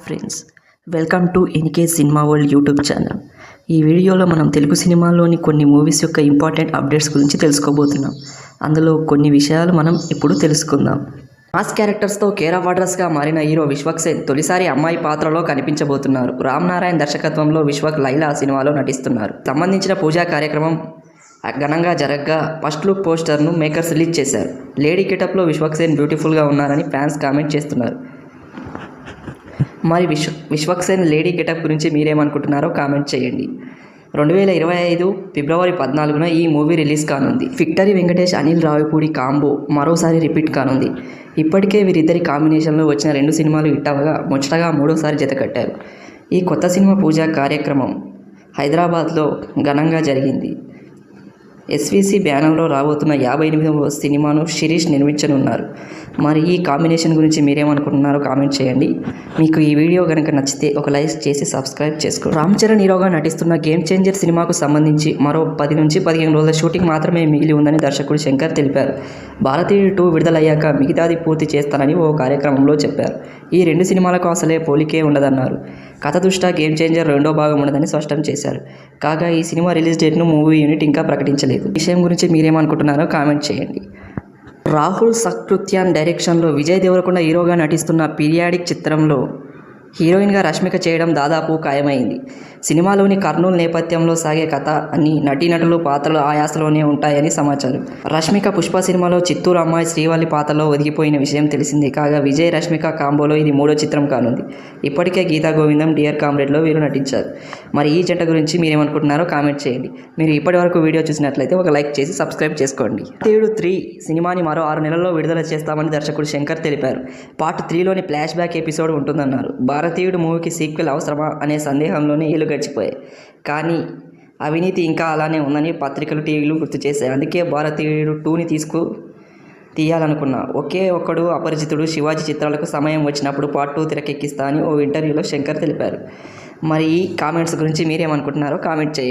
Friends, welcome to NK cinema world YouTube channel. ఈ వీడియోలో మనం తెలుగు సినిమాలోని కొన్ని మూవీస్ యొక్క ఇంపార్టెంట్ అప్డేట్స్ గురించి తెలుసుకోబోతున్నాం. అందులో కొన్ని విషయాలు మనం ఇప్పుడు తెలుసుకుందాం. మాస్ క్యారెక్టర్స్తో కేర్ ఆఫ్ అడ్రస్గా మారిన హీరో విశ్వక్ సేన్ తొలిసారి అమ్మాయి పాత్రలో కనిపించబోతున్నారు. రామ్ నారాయణ్ దర్శకత్వంలో విశ్వక్ లైలా సినిమాలో నటిస్తున్నారు. సంబంధించిన పూజా కార్యక్రమం ఘనంగా జరగగా ఫస్ట్ లుక్ పోస్టర్ను మేకర్స్ రిలీజ్ చేశారు. లేడీ గెటప్లో విశ్వక్ సేన్ బ్యూటిఫుల్గా ఉన్నారని ఫ్యాన్స్ కామెంట్ చేస్తున్నారు. మరి విశ్వక్ సేన్ లేడీ గెటప్ గురించి మీరేమనుకుంటున్నారో కామెంట్ చేయండి. 2025 ఫిబ్రవరి 14న ఈ మూవీ రిలీజ్ కానుంది. విక్టరీ వెంకటేష్, అనిల్ రావిపూడి కాంబో మరోసారి రిపీట్ కానుంది. ఇప్పటికే వీరిద్దరి కాంబినేషన్లో వచ్చిన 2 సినిమాలు హిట్ అవ్వగా ముచ్చటగా 3వసారి జతకట్టారు. ఈ కొత్త సినిమా పూజా కార్యక్రమం హైదరాబాద్లో ఘనంగా జరిగింది. ఎస్వీసీ బ్యానర్లో రాబోతున్న 58వ సినిమాను శిరీష్ నిర్మించనున్నారు. మరి ఈ కాంబినేషన్ గురించి మీరేమనుకుంటున్నారో కామెంట్ చేయండి. మీకు ఈ వీడియో కనుక నచ్చితే ఒక లైక్ చేసి సబ్స్క్రైబ్ చేసుకోండి. రామ్ చరణ్ హీరోగా నటిస్తున్న గేమ్ చేంజర్ సినిమాకు సంబంధించి మరో 10 నుంచి 15 రోజుల షూటింగ్ మాత్రమే మిగిలి ఉందని దర్శకుడు శంకర్ తెలిపారు. భారతీయుడు 2 విడుదలయ్యాక మిగతాది పూర్తి చేస్తానని ఓ కార్యక్రమంలో చెప్పారు. ఈ 2 సినిమాలకు అసలే పోలికే ఉండదన్నారు. కథ దృష్ట్యా గేమ్ చేంజర్ 2వ భాగం ఉండదని స్పష్టం చేశారు. కాగా ఈ సినిమా రిలీజ్ డేట్ను మూవీ యూనిట్ ఇంకా ప్రకటించలేదు. ఈ విషయం గురించి మీరేమనుకుంటున్నారో కామెంట్ చేయండి. రాహుల్ సక్రుత్యాన్ డైరెక్షన్లో విజయ్ దేవరకొండ హీరోగా నటిస్తున్న పీరియాడిక్ చిత్రంలో హీరోయిన్గా రష్మిక చేయడం దాదాపు ఖాయమైంది. సినిమాలోని కర్నూలు నేపథ్యంలో సాగే కథ అని నటీనటులు పాత్రలు ఆయాసలోనే ఉంటాయని సమాచారం. రష్మిక పుష్ప సినిమాలో చిత్తూరు అమ్మాయి శ్రీవల్లి పాత్రలో ఒదిగిపోయిన విషయం తెలిసిందే. కాగా విజయ్ రష్మిక కాంబోలో ఇది 3వ చిత్రం కానుంది. ఇప్పటికే గీతా గోవిందం, డియర్ కామ్రేడ్లో వీరు నటించారు. మరి ఈ జంట గురించి మీరేమనుకుంటున్నారో కామెంట్ చేయండి. మీరు ఇప్పటివరకు వీడియో చూసినట్లయితే ఒక లైక్ చేసి సబ్స్క్రైబ్ చేసుకోండి. భారతీయుడు 3 సినిమాని మరో 6 నెలల్లో విడుదల చేస్తామని దర్శకుడు శంకర్ తెలిపారు. పార్ట్ 3లోని ఫ్లాష్ బ్యాక్ ఎపిసోడ్ ఉంటుందన్నారు. భారతీయుడు మూవీకి సీక్వెల్ అవసరమా అనే సందేహంలోనే ఏళ్లు గడిచిపోయాయి. కానీ అవినీతి ఇంకా అలానే ఉందని పత్రికలు, టీవీలు గుర్తు చేశాయి. అందుకే భారతీయుడు 2ని తీయాలనుకున్నా. ఒకే ఒక్కడు అపరిచితుడు, శివాజీ చిత్రాలకు సమయం వచ్చినప్పుడు పార్ట్ 2 తెరకెక్కిస్తా అని ఓ ఇంటర్వ్యూలో శంకర్ తెలిపారు. మరి ఈ కామెంట్స్ గురించి మీరేమనుకుంటున్నారో కామెంట్ చేయండి.